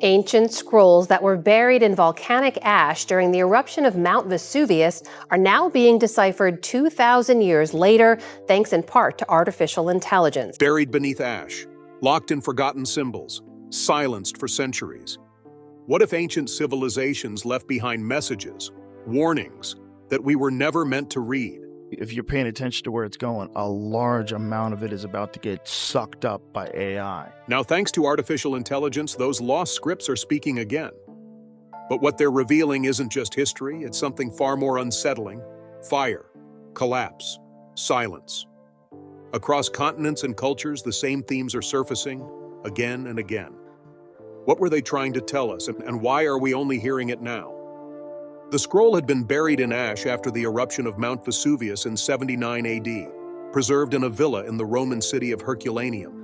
Ancient scrolls that were buried in volcanic ash during the eruption of Mount Vesuvius are now being deciphered 2,000 years later, thanks in part to artificial intelligence. Buried beneath ash, locked in forgotten symbols, silenced for centuries. What if ancient civilizations left behind messages, warnings, that we were never meant to read? If you're paying attention to where it's going, a large amount of it is about to get sucked up by AI. Now, thanks to artificial intelligence, those lost scripts are speaking again. But what they're revealing isn't just history, it's something far more unsettling. Fire, collapse, silence. Across continents and cultures, the same themes are surfacing again and again. What were they trying to tell us, and why are we only hearing it now? The scroll had been buried in ash after the eruption of Mount Vesuvius in 79 AD, preserved in a villa in the Roman city of Herculaneum.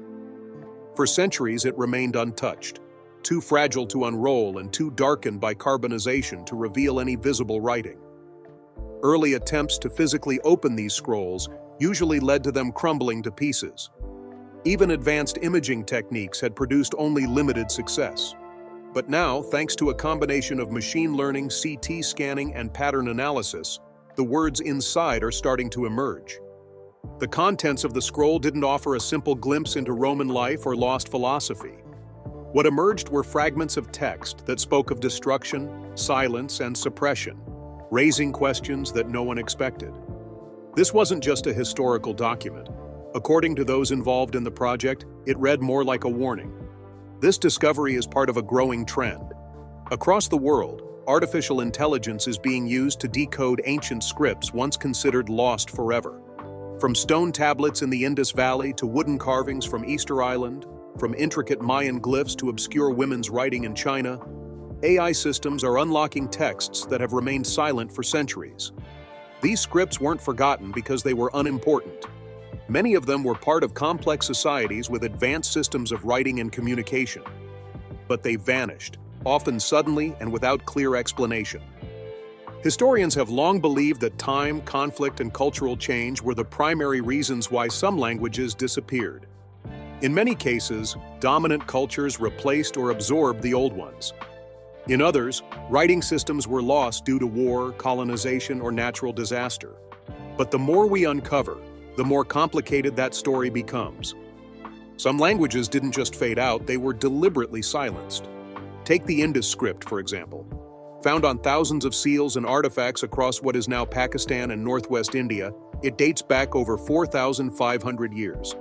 For centuries, it remained untouched, too fragile to unroll and too darkened by carbonization to reveal any visible writing. Early attempts to physically open these scrolls usually led to them crumbling to pieces. Even advanced imaging techniques had produced only limited success. But now, thanks to a combination of machine learning, CT scanning, and pattern analysis, the words inside are starting to emerge. The contents of the scroll didn't offer a simple glimpse into Roman life or lost philosophy. What emerged were fragments of text that spoke of destruction, silence, and suppression, raising questions that no one expected. This wasn't just a historical document. According to those involved in the project, it read more like a warning. This discovery is part of a growing trend. Across the world, artificial intelligence is being used to decode ancient scripts once considered lost forever. From stone tablets in the Indus Valley to wooden carvings from Easter Island, from intricate Mayan glyphs to obscure women's writing in China, AI systems are unlocking texts that have remained silent for centuries. These scripts weren't forgotten because they were unimportant. Many of them were part of complex societies with advanced systems of writing and communication. But they vanished, often suddenly and without clear explanation. Historians have long believed that time, conflict, and cultural change were the primary reasons why some languages disappeared. In many cases, dominant cultures replaced or absorbed the old ones. In others, writing systems were lost due to war, colonization, or natural disaster. But the more we uncover, the more complicated that story becomes. Some languages didn't just fade out, they were deliberately silenced. Take the Indus script, for example. Found on thousands of seals and artifacts across what is now Pakistan and northwest India, it dates back over 4,500 years.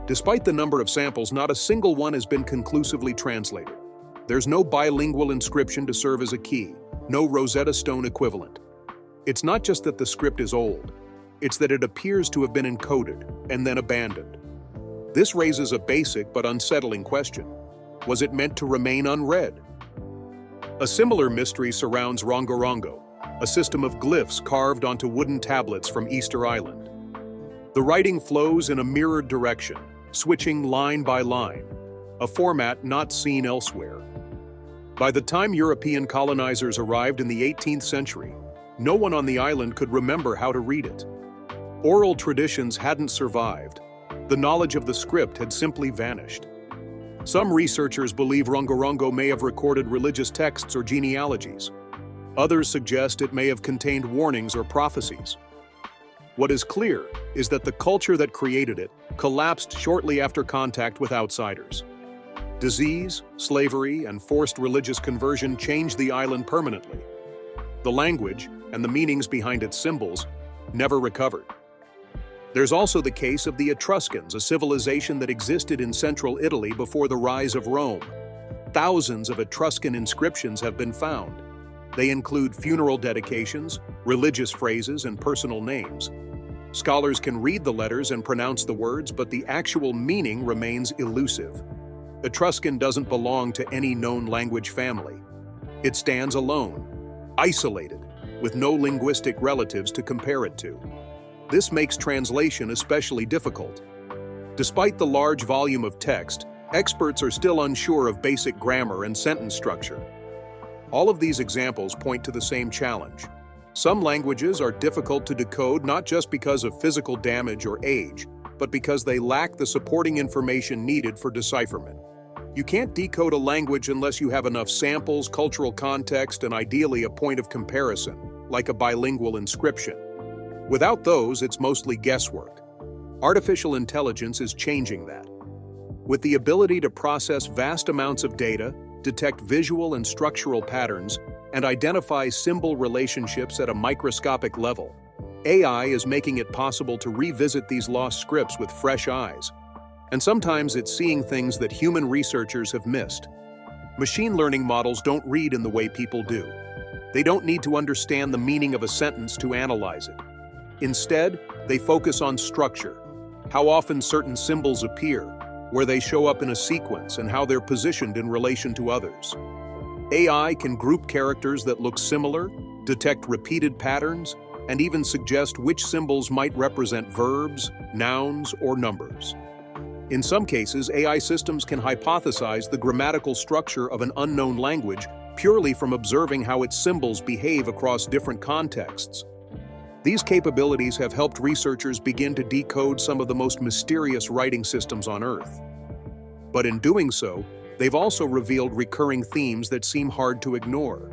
Despite the number of samples, not a single one has been conclusively translated. There's no bilingual inscription to serve as a key, no Rosetta Stone equivalent. It's not just that the script is old, it's that it appears to have been encoded and then abandoned. This raises a basic but unsettling question. Was it meant to remain unread? A similar mystery surrounds rongorongo, a system of glyphs carved onto wooden tablets from Easter Island. The writing flows in a mirrored direction, switching line by line, a format not seen elsewhere. By the time European colonizers arrived in the 18th century, no one on the island could remember how to read it. Oral traditions hadn't survived. The knowledge of the script had simply vanished. Some researchers believe rongorongo may have recorded religious texts or genealogies. Others suggest it may have contained warnings or prophecies. What is clear is that the culture that created it collapsed shortly after contact with outsiders. Disease, slavery, and forced religious conversion changed the island permanently. The language, and the meanings behind its symbols, never recovered. There's also the case of the Etruscans, a civilization that existed in central Italy before the rise of Rome. Thousands of Etruscan inscriptions have been found. They include funeral dedications, religious phrases, and personal names. Scholars can read the letters and pronounce the words, but the actual meaning remains elusive. Etruscan doesn't belong to any known language family. It stands alone, isolated, with no linguistic relatives to compare it to. This makes translation especially difficult. Despite the large volume of text, experts are still unsure of basic grammar and sentence structure. All of these examples point to the same challenge. Some languages are difficult to decode not just because of physical damage or age, but because they lack the supporting information needed for decipherment. You can't decode a language unless you have enough samples, cultural context, and ideally a point of comparison, like a bilingual inscription. Without those, it's mostly guesswork. Artificial intelligence is changing that. With the ability to process vast amounts of data, detect visual and structural patterns, and identify symbol relationships at a microscopic level, AI is making it possible to revisit these lost scripts with fresh eyes. And sometimes it's seeing things that human researchers have missed. Machine learning models don't read in the way people do. They don't need to understand the meaning of a sentence to analyze it. Instead, they focus on structure, how often certain symbols appear, where they show up in a sequence, and how they're positioned in relation to others. AI can group characters that look similar, detect repeated patterns, and even suggest which symbols might represent verbs, nouns, or numbers. In some cases, AI systems can hypothesize the grammatical structure of an unknown language purely from observing how its symbols behave across different contexts. These capabilities have helped researchers begin to decode some of the most mysterious writing systems on Earth. But in doing so, they've also revealed recurring themes that seem hard to ignore.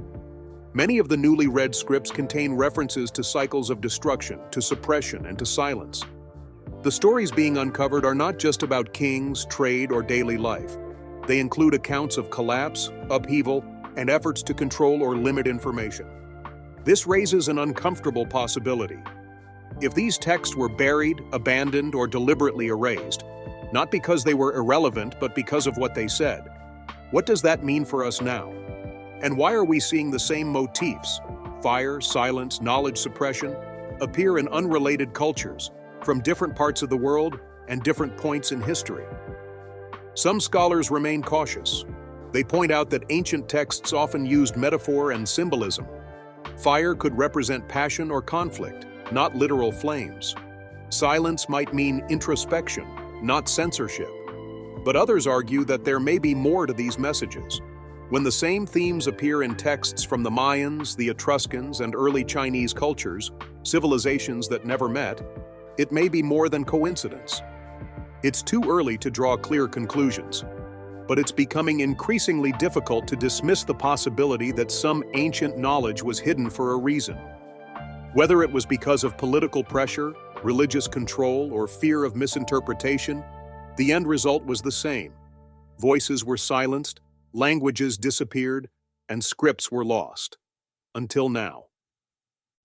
Many of the newly read scripts contain references to cycles of destruction, to suppression, and to silence. The stories being uncovered are not just about kings, trade, or daily life. They include accounts of collapse, upheaval, and efforts to control or limit information. This raises an uncomfortable possibility. If these texts were buried, abandoned, or deliberately erased, not because they were irrelevant, but because of what they said, what does that mean for us now? And why are we seeing the same motifs, fire, silence, knowledge suppression, appear in unrelated cultures, from different parts of the world and different points in history? Some scholars remain cautious. They point out that ancient texts often used metaphor and symbolism. Fire could represent passion or conflict, not literal flames. Silence might mean introspection, not censorship. But others argue that there may be more to these messages. When the same themes appear in texts from the Mayans, the Etruscans, and early Chinese cultures, civilizations that never met, it may be more than coincidence. It's too early to draw clear conclusions, but it's becoming increasingly difficult to dismiss the possibility that some ancient knowledge was hidden for a reason. Whether it was because of political pressure, religious control, or fear of misinterpretation, the end result was the same. Voices were silenced, languages disappeared, and scripts were lost. Until now.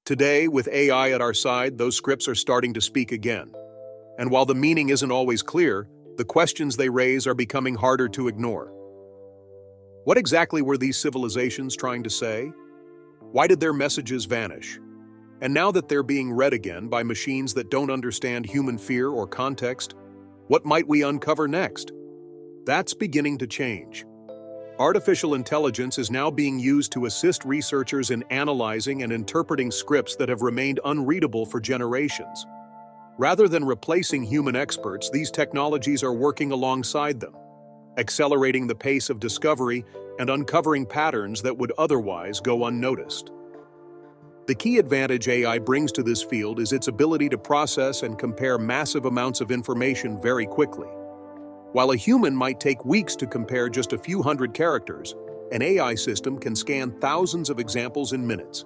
Today, with AI at our side, those scripts are starting to speak again. And while the meaning isn't always clear, the questions they raise are becoming harder to ignore. What exactly were these civilizations trying to say? Why did their messages vanish? And now that they're being read again by machines that don't understand human fear or context, what might we uncover next? That's beginning to change. Artificial intelligence is now being used to assist researchers in analyzing and interpreting scripts that have remained unreadable for generations. Rather than replacing human experts, these technologies are working alongside them, accelerating the pace of discovery and uncovering patterns that would otherwise go unnoticed. The key advantage AI brings to this field is its ability to process and compare massive amounts of information very quickly. While a human might take weeks to compare just a few hundred characters, an AI system can scan thousands of examples in minutes.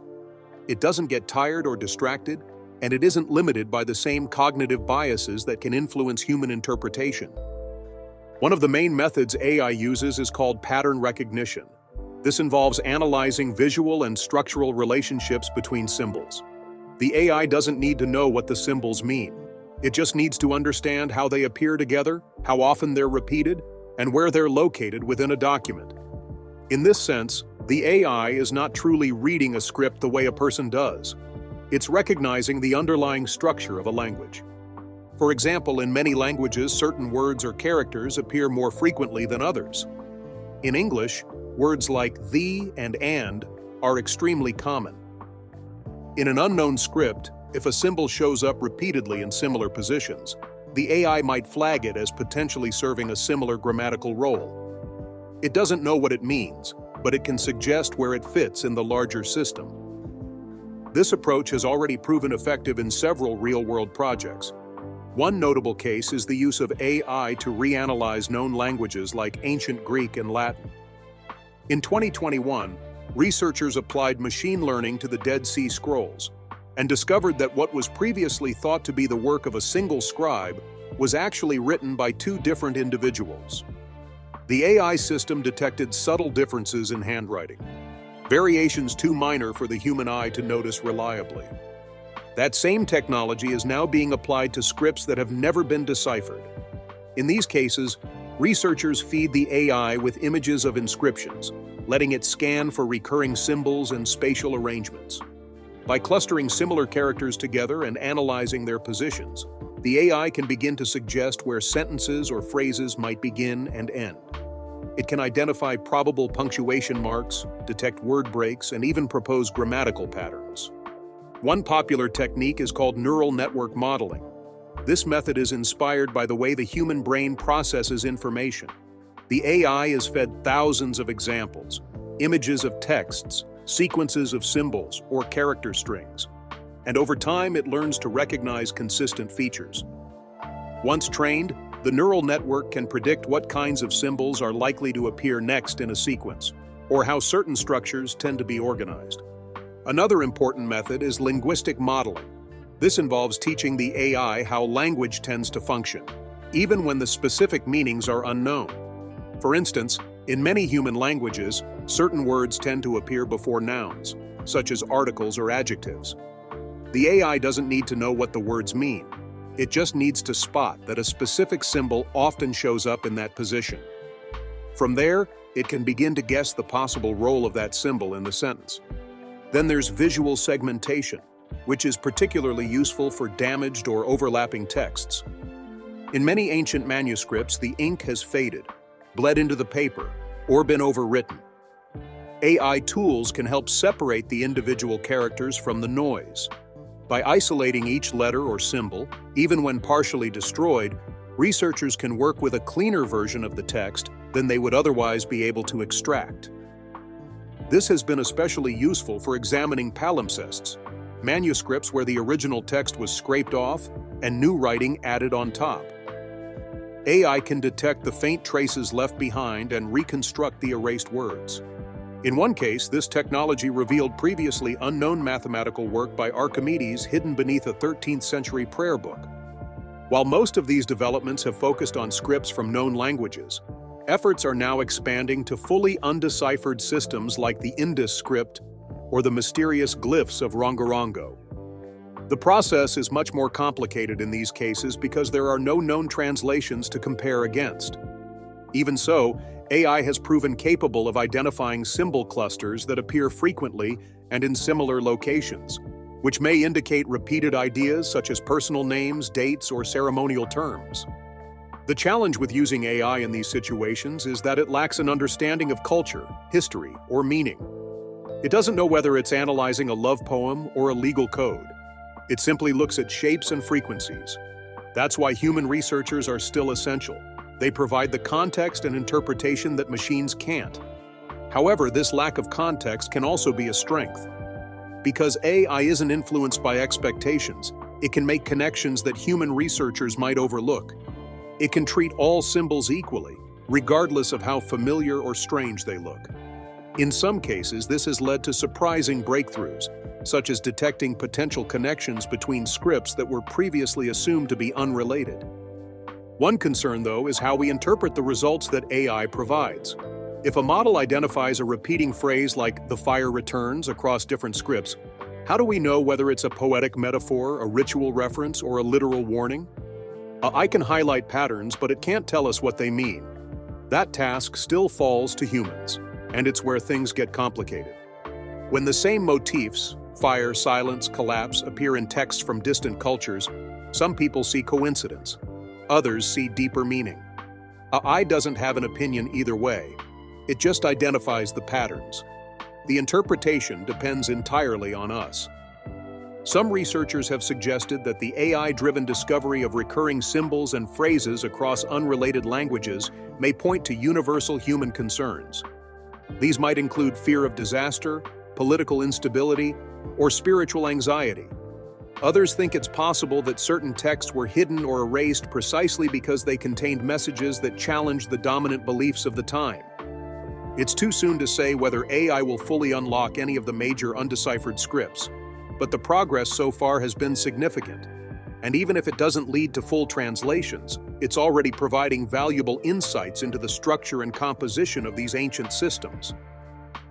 It doesn't get tired or distracted, and it isn't limited by the same cognitive biases that can influence human interpretation. One of the main methods AI uses is called pattern recognition. This involves analyzing visual and structural relationships between symbols. The AI doesn't need to know what the symbols mean. It just needs to understand how they appear together, how often they're repeated, and where they're located within a document. In this sense, the AI is not truly reading a script the way a person does. It's recognizing the underlying structure of a language. For example, in many languages, certain words or characters appear more frequently than others. In English, words like the and are extremely common. In an unknown script, if a symbol shows up repeatedly in similar positions, the AI might flag it as potentially serving a similar grammatical role. It doesn't know what it means, but it can suggest where it fits in the larger system. This approach has already proven effective in several real-world projects. One notable case is the use of AI to reanalyze known languages like ancient Greek and Latin. In 2021, researchers applied machine learning to the Dead Sea Scrolls and discovered that what was previously thought to be the work of a single scribe was actually written by two different individuals. The AI system detected subtle differences in handwriting, variations too minor for the human eye to notice reliably. That same technology is now being applied to scripts that have never been deciphered. In these cases, researchers feed the AI with images of inscriptions, letting it scan for recurring symbols and spatial arrangements. By clustering similar characters together and analyzing their positions, the AI can begin to suggest where sentences or phrases might begin and end. It can identify probable punctuation marks, detect word breaks, and even propose grammatical patterns. One popular technique is called neural network modeling. This method is inspired by the way the human brain processes information. The AI is fed thousands of examples, images of texts, sequences of symbols, or character strings. And over time, it learns to recognize consistent features. Once trained, the neural network can predict what kinds of symbols are likely to appear next in a sequence, or how certain structures tend to be organized. Another important method is linguistic modeling. This involves teaching the AI how language tends to function, even when the specific meanings are unknown. For instance, in many human languages, certain words tend to appear before nouns, such as articles or adjectives. The AI doesn't need to know what the words mean. It just needs to spot that a specific symbol often shows up in that position. From there, it can begin to guess the possible role of that symbol in the sentence. Then there's visual segmentation, which is particularly useful for damaged or overlapping texts. In many ancient manuscripts, the ink has faded, bled into the paper, or been overwritten. AI tools can help separate the individual characters from the noise. By isolating each letter or symbol, even when partially destroyed, researchers can work with a cleaner version of the text than they would otherwise be able to extract. This has been especially useful for examining palimpsests, manuscripts where the original text was scraped off and new writing added on top. AI can detect the faint traces left behind and reconstruct the erased words. In one case, this technology revealed previously unknown mathematical work by Archimedes hidden beneath a 13th century prayer book. While most of these developments have focused on scripts from known languages, efforts are now expanding to fully undeciphered systems like the Indus script or the mysterious glyphs of Rongorongo. The process is much more complicated in these cases because there are no known translations to compare against. Even so, AI has proven capable of identifying symbol clusters that appear frequently and in similar locations, which may indicate repeated ideas such as personal names, dates, or ceremonial terms. The challenge with using AI in these situations is that it lacks an understanding of culture, history, or meaning. It doesn't know whether it's analyzing a love poem or a legal code. It simply looks at shapes and frequencies. That's why human researchers are still essential. They provide the context and interpretation that machines can't. However, this lack of context can also be a strength. Because AI isn't influenced by expectations, it can make connections that human researchers might overlook. It can treat all symbols equally, regardless of how familiar or strange they look. In some cases, this has led to surprising breakthroughs, such as detecting potential connections between scripts that were previously assumed to be unrelated. One concern, though, is how we interpret the results that AI provides. If a model identifies a repeating phrase like "the fire returns" across different scripts, how do we know whether it's a poetic metaphor, a ritual reference, or a literal warning? I can highlight patterns, but it can't tell us what they mean. That task still falls to humans, and it's where things get complicated. When the same motifs, fire, silence, collapse, appear in texts from distant cultures, some people see coincidence. Others see deeper meaning. AI doesn't have an opinion either way. It just identifies the patterns. The interpretation depends entirely on us. Some researchers have suggested that the AI-driven discovery of recurring symbols and phrases across unrelated languages may point to universal human concerns. These might include fear of disaster, political instability, or spiritual anxiety. Others think it's possible that certain texts were hidden or erased precisely because they contained messages that challenged the dominant beliefs of the time. It's too soon to say whether AI will fully unlock any of the major undeciphered scripts, but the progress so far has been significant. And even if it doesn't lead to full translations, it's already providing valuable insights into the structure and composition of these ancient systems.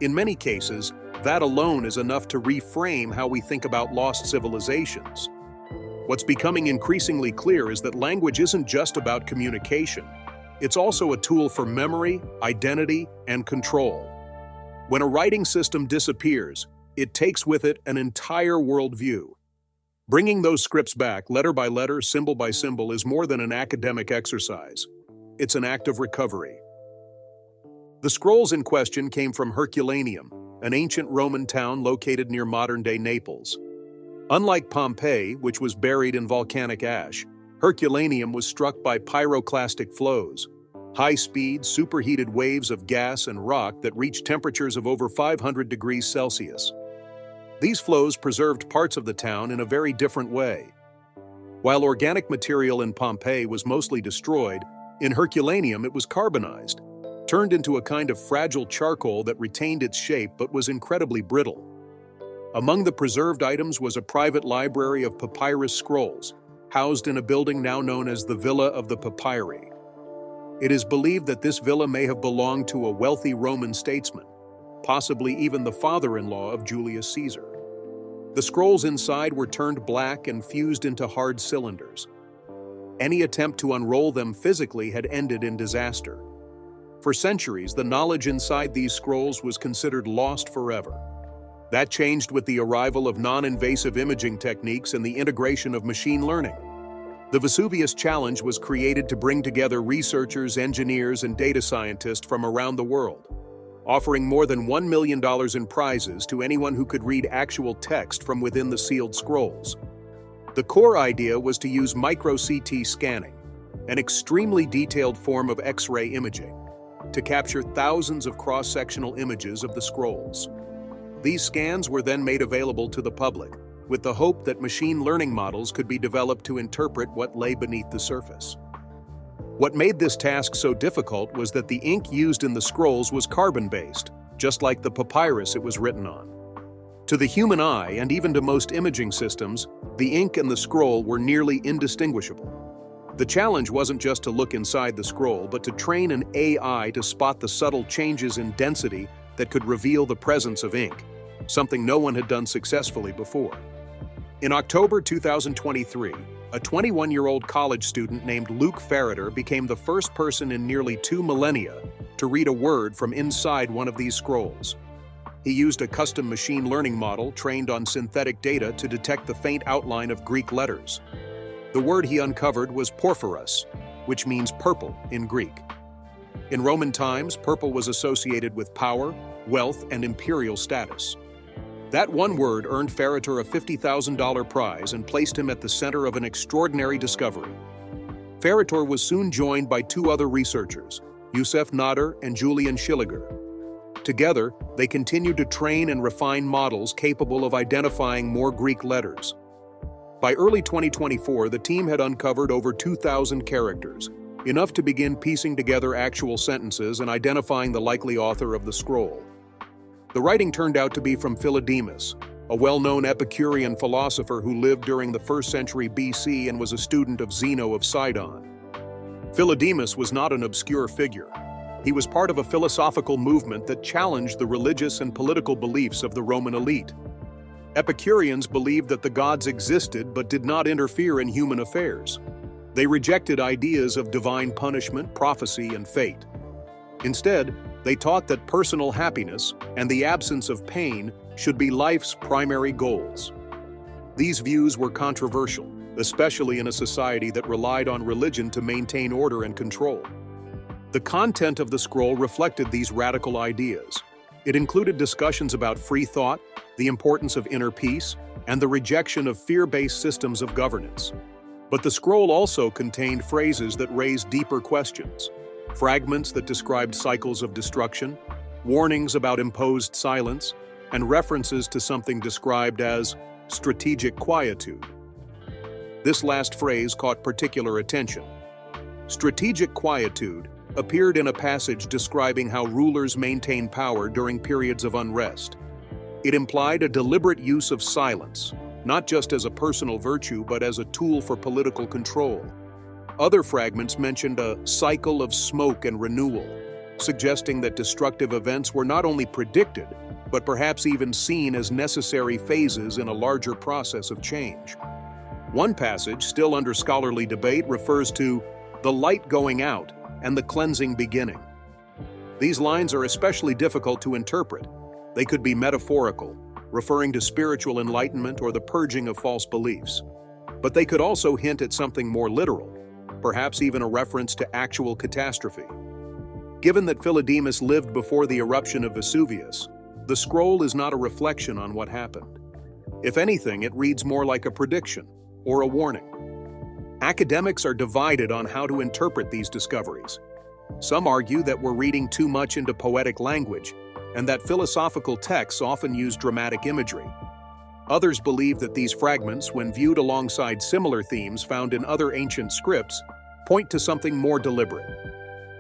In many cases, that alone is enough to reframe how we think about lost civilizations. What's becoming increasingly clear is that language isn't just about communication. It's also a tool for memory, identity, and control. When a writing system disappears, it takes with it an entire worldview. Bringing those scripts back, letter by letter, symbol by symbol, is more than an academic exercise. It's an act of recovery. The scrolls in question came from Herculaneum, an ancient Roman town located near modern-day Naples. Unlike Pompeii, which was buried in volcanic ash, Herculaneum was struck by pyroclastic flows, high-speed, superheated waves of gas and rock that reached temperatures of over 500 degrees Celsius. These flows preserved parts of the town in a very different way. While organic material in Pompeii was mostly destroyed, in Herculaneum it was carbonized, turned into a kind of fragile charcoal that retained its shape but was incredibly brittle. Among the preserved items was a private library of papyrus scrolls, housed in a building now known as the Villa of the Papyri. It is believed that this villa may have belonged to a wealthy Roman statesman, possibly even the father-in-law of Julius Caesar. The scrolls inside were turned black and fused into hard cylinders. Any attempt to unroll them physically had ended in disaster. For centuries, the knowledge inside these scrolls was considered lost forever. That changed with the arrival of non-invasive imaging techniques and the integration of machine learning. The Vesuvius Challenge was created to bring together researchers, engineers, and data scientists from around the world, offering more than $1 million in prizes to anyone who could read actual text from within the sealed scrolls. The core idea was to use micro-CT scanning, an extremely detailed form of X-ray imaging, to capture thousands of cross-sectional images of the scrolls. These scans were then made available to the public, with the hope that machine learning models could be developed to interpret what lay beneath the surface. What made this task so difficult was that the ink used in the scrolls was carbon-based, just like the papyrus it was written on. To the human eye, and even to most imaging systems, the ink and the scroll were nearly indistinguishable. The challenge wasn't just to look inside the scroll, but to train an AI to spot the subtle changes in density that could reveal the presence of ink, something no one had done successfully before. In October 2023, a 21-year-old college student named Luke Ferreter became the first person in nearly 2 millennia to read a word from inside one of these scrolls. He used a custom machine learning model trained on synthetic data to detect the faint outline of Greek letters. The word he uncovered was porphyros, which means purple in Greek. In Roman times, purple was associated with power, wealth, and imperial status. That one word earned Ferreter a $50,000 prize and placed him at the center of an extraordinary discovery. Ferreter was soon joined by 2 other researchers, Yusef Nader and Julian Schilliger. Together, they continued to train and refine models capable of identifying more Greek letters. By early 2024, the team had uncovered over 2,000 characters, enough to begin piecing together actual sentences and identifying the likely author of the scroll. The writing turned out to be from Philodemus, a well-known Epicurean philosopher who lived during the 1st century BC and was a student of Zeno of Sidon. Philodemus was not an obscure figure. He was part of a philosophical movement that challenged the religious and political beliefs of the Roman elite. Epicureans believed that the gods existed but did not interfere in human affairs. They rejected ideas of divine punishment, prophecy, and fate. Instead, they taught that personal happiness and the absence of pain should be life's primary goals. These views were controversial, especially in a society that relied on religion to maintain order and control. The content of the scroll reflected these radical ideas. It included discussions about free thought, the importance of inner peace, and the rejection of fear-based systems of governance. But the scroll also contained phrases that raised deeper questions. Fragments that described cycles of destruction, warnings about imposed silence, and references to something described as strategic quietude. This last phrase caught particular attention. Strategic quietude appeared in a passage describing how rulers maintain power during periods of unrest. It implied a deliberate use of silence, not just as a personal virtue but as a tool for political control. Other fragments mentioned a cycle of smoke and renewal, suggesting that destructive events were not only predicted, but perhaps even seen as necessary phases in a larger process of change. One passage, still under scholarly debate, refers to the light going out and the cleansing beginning. These lines are especially difficult to interpret. They could be metaphorical, referring to spiritual enlightenment or the purging of false beliefs. But they could also hint at something more literal, perhaps even a reference to actual catastrophe. Given that Philodemus lived before the eruption of Vesuvius, the scroll is not a reflection on what happened. If anything, it reads more like a prediction or a warning. Academics are divided on how to interpret these discoveries. Some argue that we're reading too much into poetic language and that philosophical texts often use dramatic imagery. Others believe that these fragments, when viewed alongside similar themes found in other ancient scripts, point to something more deliberate.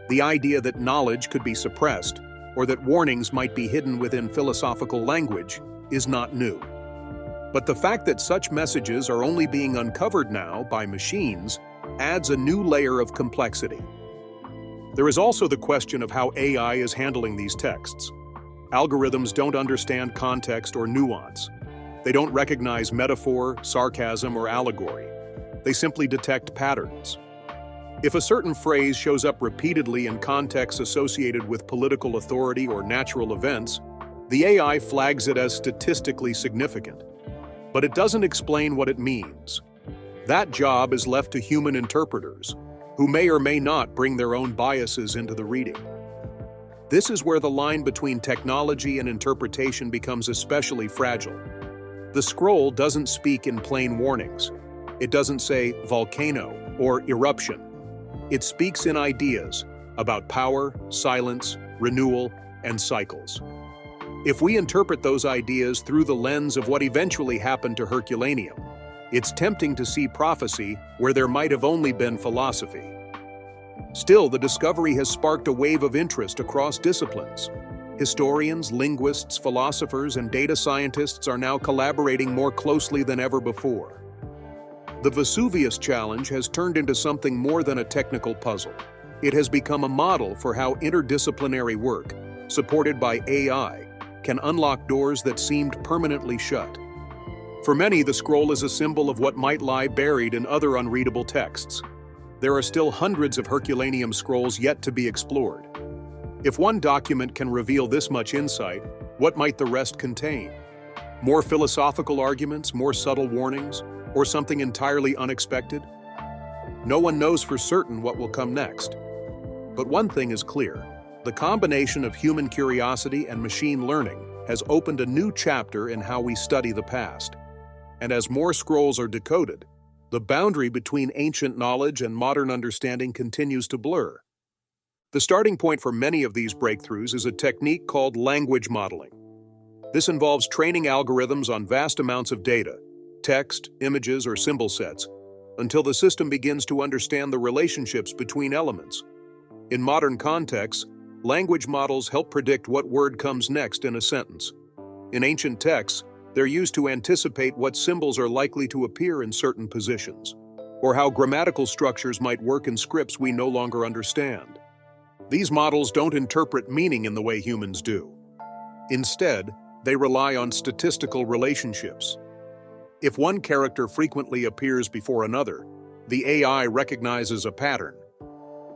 The idea that knowledge could be suppressed or that warnings might be hidden within philosophical language is not new. But the fact that such messages are only being uncovered now by machines adds a new layer of complexity. There is also the question of how AI is handling these texts. Algorithms don't understand context or nuance. They don't recognize metaphor, sarcasm, or allegory. They simply detect patterns. If a certain phrase shows up repeatedly in contexts associated with political authority or natural events, the AI flags it as statistically significant. But it doesn't explain what it means. That job is left to human interpreters, who may or may not bring their own biases into the reading. This is where the line between technology and interpretation becomes especially fragile. The scroll doesn't speak in plain warnings. It doesn't say volcano or eruption. It speaks in ideas about power, silence, renewal, and cycles. If we interpret those ideas through the lens of what eventually happened to Herculaneum, it's tempting to see prophecy where there might have only been philosophy. Still, the discovery has sparked a wave of interest across disciplines. Historians, linguists, philosophers, and data scientists are now collaborating more closely than ever before. The Vesuvius Challenge has turned into something more than a technical puzzle. It has become a model for how interdisciplinary work, supported by AI, can unlock doors that seemed permanently shut. For many, the scroll is a symbol of what might lie buried in other unreadable texts. There are still hundreds of Herculaneum scrolls yet to be explored. If one document can reveal this much insight, what might the rest contain? More philosophical arguments, more subtle warnings, or something entirely unexpected? No one knows for certain what will come next. But one thing is clear. The combination of human curiosity and machine learning has opened a new chapter in how we study the past. And as more scrolls are decoded, the boundary between ancient knowledge and modern understanding continues to blur. The starting point for many of these breakthroughs is a technique called language modeling. This involves training algorithms on vast amounts of data, text, images, or symbol sets, until the system begins to understand the relationships between elements. In modern contexts, language models help predict what word comes next in a sentence. In ancient texts, they're used to anticipate what symbols are likely to appear in certain positions, or how grammatical structures might work in scripts we no longer understand. These models don't interpret meaning in the way humans do. Instead, they rely on statistical relationships. If one character frequently appears before another, the AI recognizes a pattern.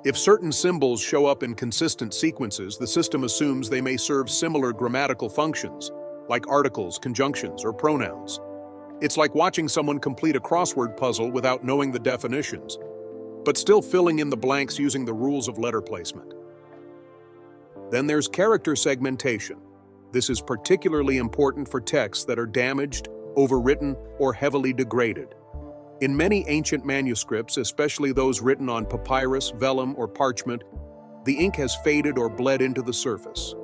If certain symbols show up in consistent sequences, the system assumes they may serve similar grammatical functions, like articles, conjunctions, or pronouns. It's like watching someone complete a crossword puzzle without knowing the definitions, but still filling in the blanks using the rules of letter placement. Then there's character segmentation. This is particularly important for texts that are damaged, overwritten, or heavily degraded. In many ancient manuscripts, especially those written on papyrus, vellum, or parchment, the ink has faded or bled into the surface.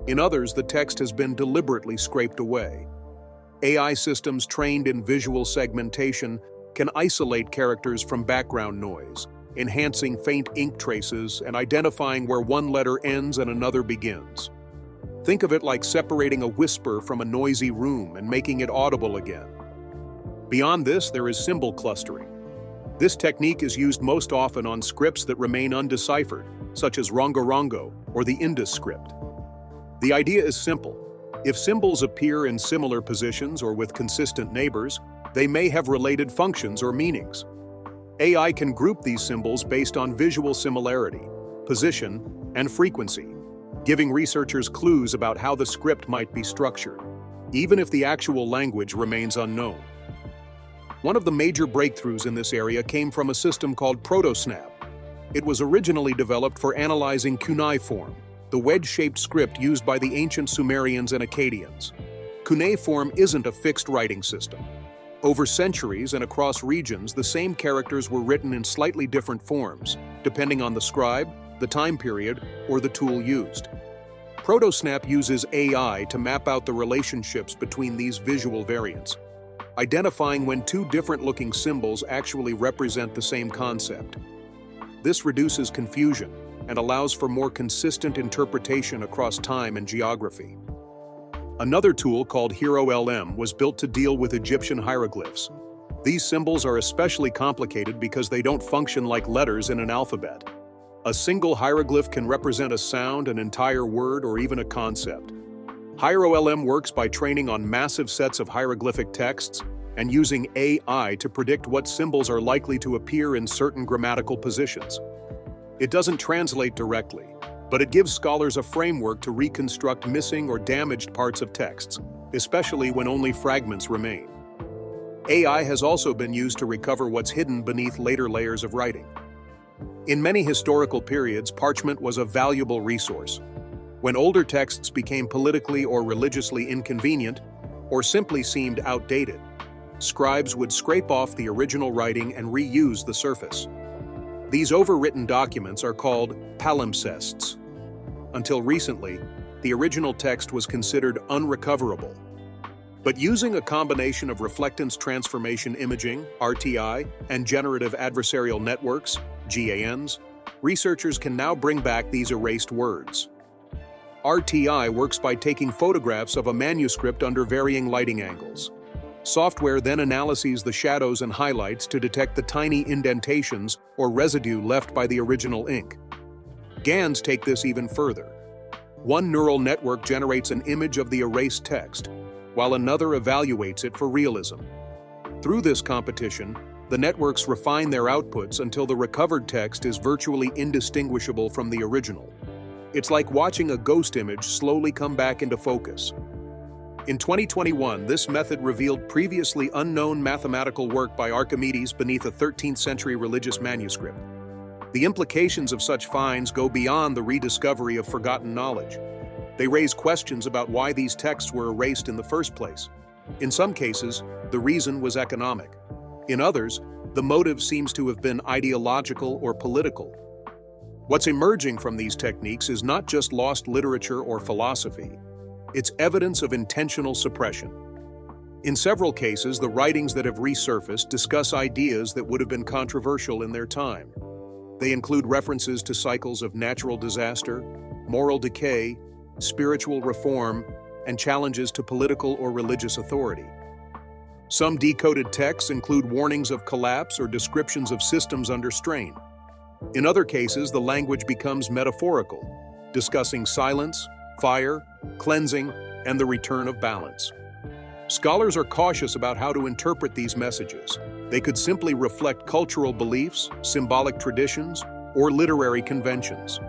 In others, the text has been deliberately scraped away. AI systems trained in visual segmentation can isolate characters from background noise, enhancing faint ink traces and identifying where one letter ends and another begins. Think of it like separating a whisper from a noisy room and making it audible again. Beyond this, there is symbol clustering. This technique is used most often on scripts that remain undeciphered, such as Rongo or the Indus script. The idea is simple. If symbols appear in similar positions or with consistent neighbors, they may have related functions or meanings. AI can group these symbols based on visual similarity, position, and frequency, giving researchers clues about how the script might be structured, even if the actual language remains unknown. One of the major breakthroughs in this area came from a system called ProtoSnap. It was originally developed for analyzing cuneiform, the wedge-shaped script used by the ancient Sumerians and Akkadians. Cuneiform isn't a fixed writing system. Over centuries and across regions, the same characters were written in slightly different forms, depending on the scribe, the time period, or the tool used. ProtoSnap uses AI to map out the relationships between these visual variants, identifying when two different-looking symbols actually represent the same concept. This reduces confusion and allows for more consistent interpretation across time and geography. Another tool called HeroLM was built to deal with Egyptian hieroglyphs. These symbols are especially complicated because they don't function like letters in an alphabet. A single hieroglyph can represent a sound, an entire word, or even a concept. HeroLM works by training on massive sets of hieroglyphic texts and using AI to predict what symbols are likely to appear in certain grammatical positions. It doesn't translate directly, but it gives scholars a framework to reconstruct missing or damaged parts of texts, especially when only fragments remain. AI has also been used to recover what's hidden beneath later layers of writing. In many historical periods, parchment was a valuable resource. When older texts became politically or religiously inconvenient, or simply seemed outdated, scribes would scrape off the original writing and reuse the surface. These overwritten documents are called palimpsests. Until recently, the original text was considered unrecoverable. But using a combination of reflectance transformation imaging, RTI, and generative adversarial networks, GANs, researchers can now bring back these erased words. RTI works by taking photographs of a manuscript under varying lighting angles. Software then analyzes the shadows and highlights to detect the tiny indentations or residue left by the original ink. GANs take this even further. One neural network generates an image of the erased text, while another evaluates it for realism. Through this competition, the networks refine their outputs until the recovered text is virtually indistinguishable from the original. It's like watching a ghost image slowly come back into focus. In 2021, this method revealed previously unknown mathematical work by Archimedes beneath a 13th century religious manuscript. The implications of such finds go beyond the rediscovery of forgotten knowledge. They raise questions about why these texts were erased in the first place. In some cases, the reason was economic. In others, the motive seems to have been ideological or political. What's emerging from these techniques is not just lost literature or philosophy. It's evidence of intentional suppression. In several cases, the writings that have resurfaced discuss ideas that would have been controversial in their time. They include references to cycles of natural disaster, moral decay, spiritual reform, and challenges to political or religious authority. Some decoded texts include warnings of collapse or descriptions of systems under strain. In other cases, the language becomes metaphorical, discussing silence, fire, cleansing, and the return of balance. Scholars are cautious about how to interpret these messages. They could simply reflect cultural beliefs, symbolic traditions, or literary conventions.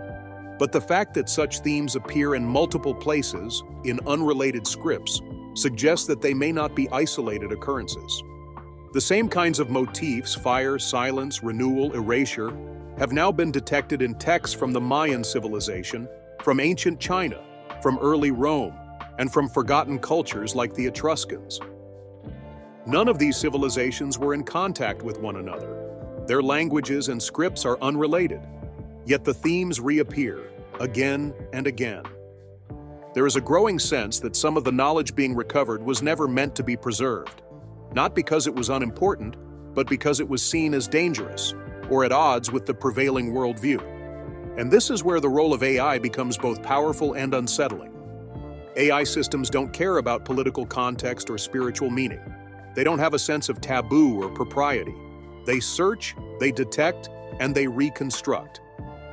But the fact that such themes appear in multiple places, in unrelated scripts, suggests that they may not be isolated occurrences. The same kinds of motifs, fire, silence, renewal, erasure, have now been detected in texts from the Mayan civilization, from ancient China, from early Rome, and from forgotten cultures like the Etruscans. None of these civilizations were in contact with one another. Their languages and scripts are unrelated, yet the themes reappear again and again. There is a growing sense that some of the knowledge being recovered was never meant to be preserved, not because it was unimportant, but because it was seen as dangerous or at odds with the prevailing worldview. And this is where the role of AI becomes both powerful and unsettling. AI systems don't care about political context or spiritual meaning. They don't have a sense of taboo or propriety. They search, they detect, and they reconstruct.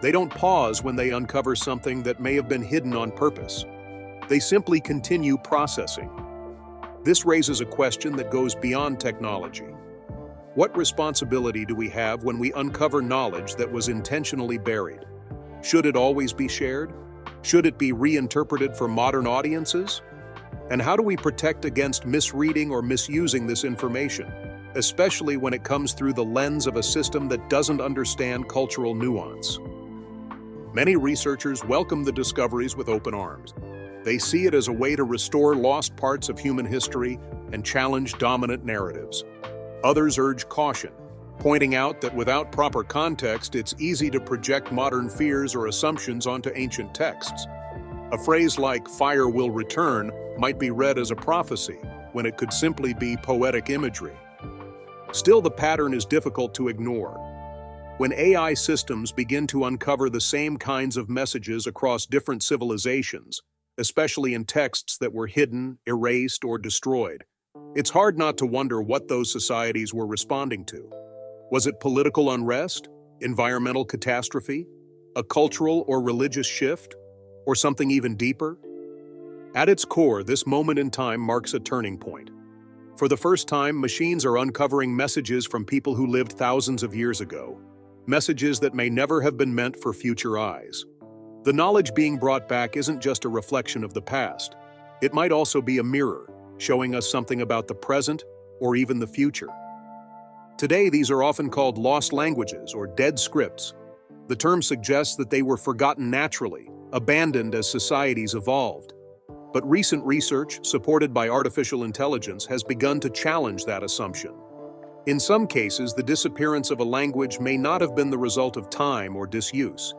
They don't pause when they uncover something that may have been hidden on purpose. They simply continue processing. This raises a question that goes beyond technology. What responsibility do we have when we uncover knowledge that was intentionally buried? Should it always be shared? Should it be reinterpreted for modern audiences? And how do we protect against misreading or misusing this information, especially when it comes through the lens of a system that doesn't understand cultural nuance? Many researchers welcome the discoveries with open arms. They see it as a way to restore lost parts of human history and challenge dominant narratives. Others urge caution, pointing out that without proper context, it's easy to project modern fears or assumptions onto ancient texts. A phrase like "fire will return" might be read as a prophecy, when it could simply be poetic imagery. Still, the pattern is difficult to ignore. When AI systems begin to uncover the same kinds of messages across different civilizations, especially in texts that were hidden, erased, or destroyed, it's hard not to wonder what those societies were responding to. Was it political unrest, environmental catastrophe, a cultural or religious shift, or something even deeper? At its core, this moment in time marks a turning point. For the first time, machines are uncovering messages from people who lived thousands of years ago, messages that may never have been meant for future eyes. The knowledge being brought back isn't just a reflection of the past. It might also be a mirror, showing us something about the present or even the future. Today, these are often called lost languages or dead scripts. The term suggests that they were forgotten naturally, abandoned as societies evolved. But recent research, supported by artificial intelligence, has begun to challenge that assumption. In some cases, the disappearance of a language may not have been the result of time or disuse.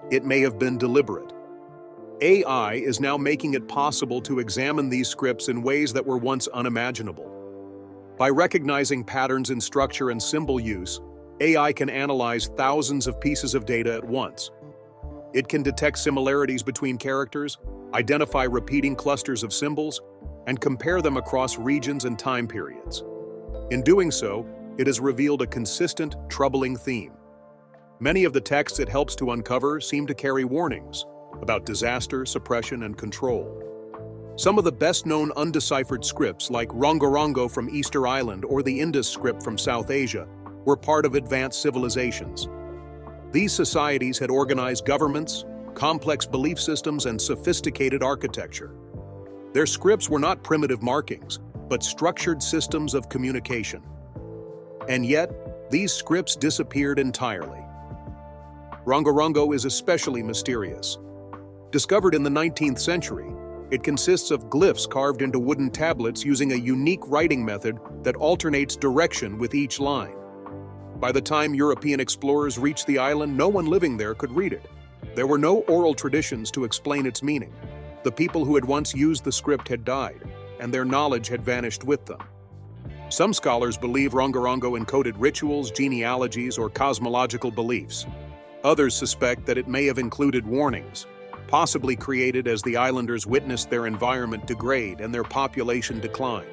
It may have been deliberate. AI is now making it possible to examine these scripts in ways that were once unimaginable. By recognizing patterns in structure and symbol use, AI can analyze thousands of pieces of data at once. It can detect similarities between characters, identify repeating clusters of symbols, and compare them across regions and time periods. In doing so, it has revealed a consistent, troubling theme. Many of the texts it helps to uncover seem to carry warnings about disaster, suppression, and control. Some of the best-known undeciphered scripts, like Rongorongo from Easter Island or the Indus script from South Asia, were part of advanced civilizations. These societies had organized governments, complex belief systems, and sophisticated architecture. Their scripts were not primitive markings, but structured systems of communication. And yet, these scripts disappeared entirely. Rongorongo is especially mysterious. Discovered in the 19th century, it consists of glyphs carved into wooden tablets using a unique writing method that alternates direction with each line. By the time European explorers reached the island, no one living there could read it. There were no oral traditions to explain its meaning. The people who had once used the script had died, and their knowledge had vanished with them. Some scholars believe Rongorongo encoded rituals, genealogies, or cosmological beliefs. Others suspect that it may have included warnings, possibly created as the islanders witnessed their environment degrade and their population decline.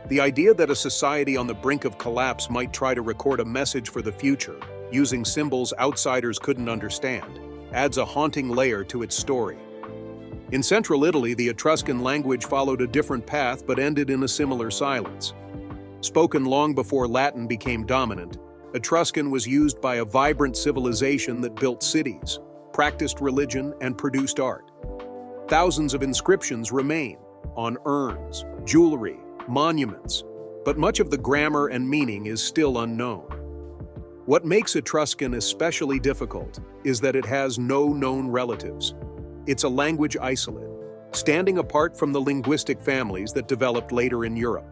The idea that a society on the brink of collapse might try to record a message for the future, using symbols outsiders couldn't understand, adds a haunting layer to its story. In central Italy, the Etruscan language followed a different path but ended in a similar silence. Spoken long before Latin became dominant, Etruscan was used by a vibrant civilization that built cities, practiced religion, and produced art. Thousands of inscriptions remain on urns, jewelry, monuments, but much of the grammar and meaning is still unknown. What makes Etruscan especially difficult is that it has no known relatives. It's a language isolate, standing apart from the linguistic families that developed later in Europe.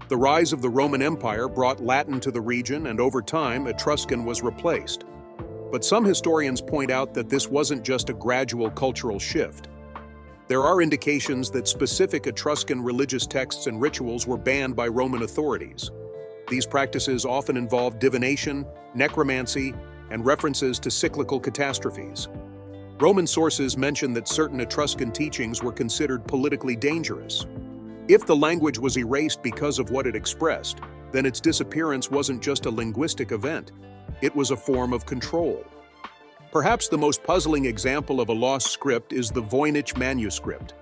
The rise of the Roman Empire brought Latin to the region, and over time, Etruscan was replaced. But some historians point out that this wasn't just a gradual cultural shift. There are indications that specific Etruscan religious texts and rituals were banned by Roman authorities. These practices often involved divination, necromancy, and references to cyclical catastrophes. Roman sources mention that certain Etruscan teachings were considered politically dangerous. If the language was erased because of what it expressed, then its disappearance wasn't just a linguistic event, it was a form of control. Perhaps the most puzzling example of a lost script is the Voynich manuscript.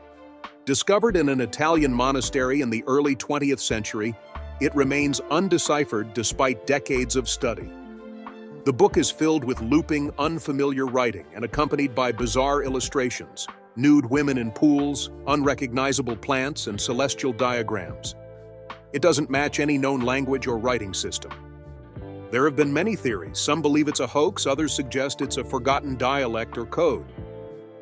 Discovered in an Italian monastery in the early 20th century, it remains undeciphered despite decades of study. The book is filled with looping, unfamiliar writing and accompanied by bizarre illustrations, nude women in pools, unrecognizable plants, and celestial diagrams. It doesn't match any known language or writing system. There have been many theories. Some believe it's a hoax, others suggest it's a forgotten dialect or code.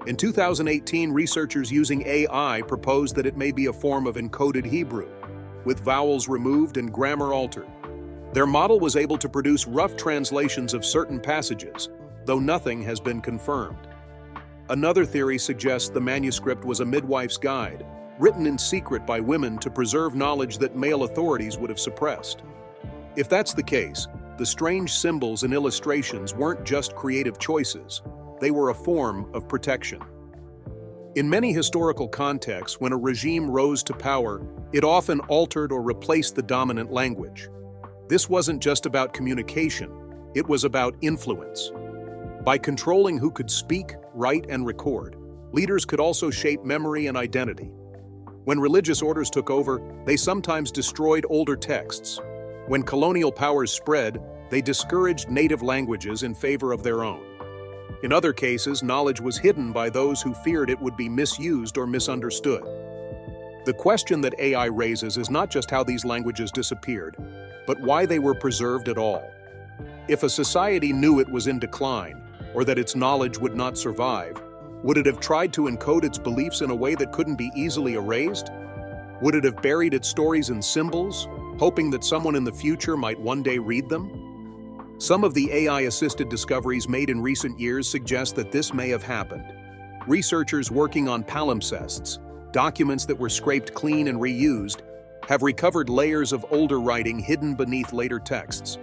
In 2018, researchers using AI proposed that it may be a form of encoded Hebrew, with vowels removed and grammar altered. Their model was able to produce rough translations of certain passages, though nothing has been confirmed. Another theory suggests the manuscript was a midwife's guide, written in secret by women to preserve knowledge that male authorities would have suppressed. If that's the case, the strange symbols and illustrations weren't just creative choices, they were a form of protection. In many historical contexts, when a regime rose to power, it often altered or replaced the dominant language. This wasn't just about communication, it was about influence. By controlling who could speak, write, and record, leaders could also shape memory and identity. When religious orders took over, they sometimes destroyed older texts. When colonial powers spread, they discouraged native languages in favor of their own. In other cases, knowledge was hidden by those who feared it would be misused or misunderstood. The question that AI raises is not just how these languages disappeared, but why they were preserved at all. If a society knew it was in decline, or that its knowledge would not survive, would it have tried to encode its beliefs in a way that couldn't be easily erased? Would it have buried its stories in symbols, hoping that someone in the future might one day read them? Some of the AI-assisted discoveries made in recent years suggest that this may have happened. Researchers working on palimpsests, documents that were scraped clean and reused, have recovered layers of older writing hidden beneath later texts.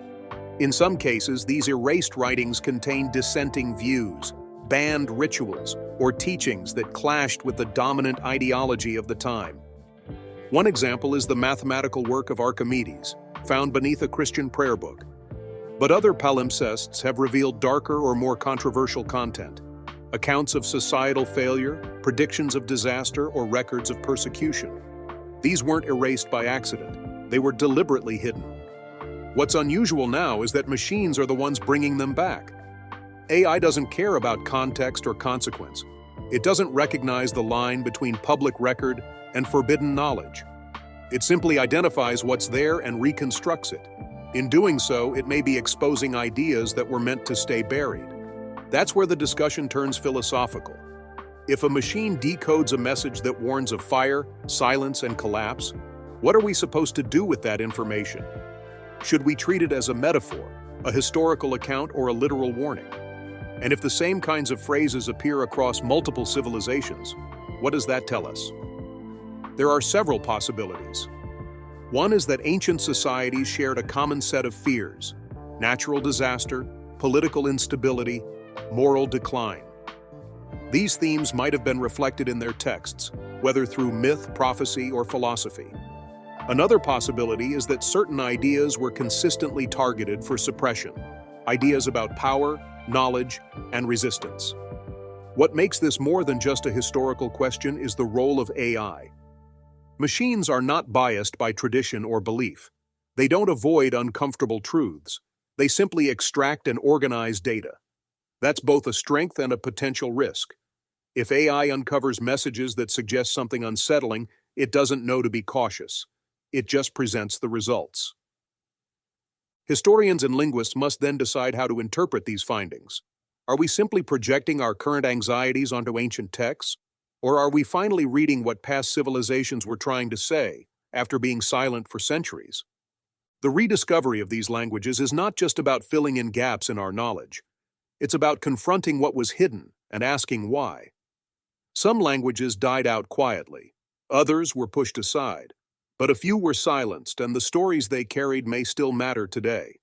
In some cases, these erased writings contain dissenting views, banned rituals, or teachings that clashed with the dominant ideology of the time. One example is the mathematical work of Archimedes, found beneath a Christian prayer book. But other palimpsests have revealed darker or more controversial content, accounts of societal failure, predictions of disaster, or records of persecution. These weren't erased by accident, they were deliberately hidden. What's unusual now is that machines are the ones bringing them back. AI doesn't care about context or consequence. It doesn't recognize the line between public record and forbidden knowledge. It simply identifies what's there and reconstructs it. In doing so, it may be exposing ideas that were meant to stay buried. That's where the discussion turns philosophical. If a machine decodes a message that warns of fire, silence, and collapse, what are we supposed to do with that information? Should we treat it as a metaphor, a historical account, or a literal warning? And if the same kinds of phrases appear across multiple civilizations, what does that tell us? There are several possibilities. One is that ancient societies shared a common set of fears: natural disaster, political instability, moral decline. These themes might have been reflected in their texts, whether through myth, prophecy, or philosophy. Another possibility is that certain ideas were consistently targeted for suppression, ideas about power, knowledge, and resistance. What makes this more than just a historical question is the role of AI. Machines are not biased by tradition or belief. They don't avoid uncomfortable truths. They simply extract and organize data. That's both a strength and a potential risk. If AI uncovers messages that suggest something unsettling, it doesn't know to be cautious. It just presents the results. Historians and linguists must then decide how to interpret these findings. Are we simply projecting our current anxieties onto ancient texts? Or are we finally reading what past civilizations were trying to say after being silent for centuries? The rediscovery of these languages is not just about filling in gaps in our knowledge. It's about confronting what was hidden and asking why. Some languages died out quietly. Others were pushed aside. But a few were silenced, and the stories they carried may still matter today.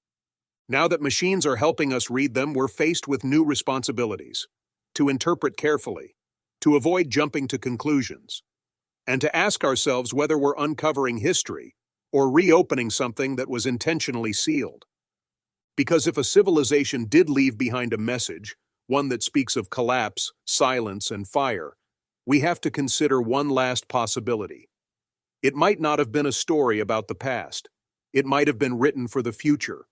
Now that machines are helping us read them, we're faced with new responsibilities: to interpret carefully, to avoid jumping to conclusions, and to ask ourselves whether we're uncovering history or reopening something that was intentionally sealed. Because if a civilization did leave behind a message, one that speaks of collapse, silence, and fire, we have to consider one last possibility. It might not have been a story about the past. It might have been written for the future,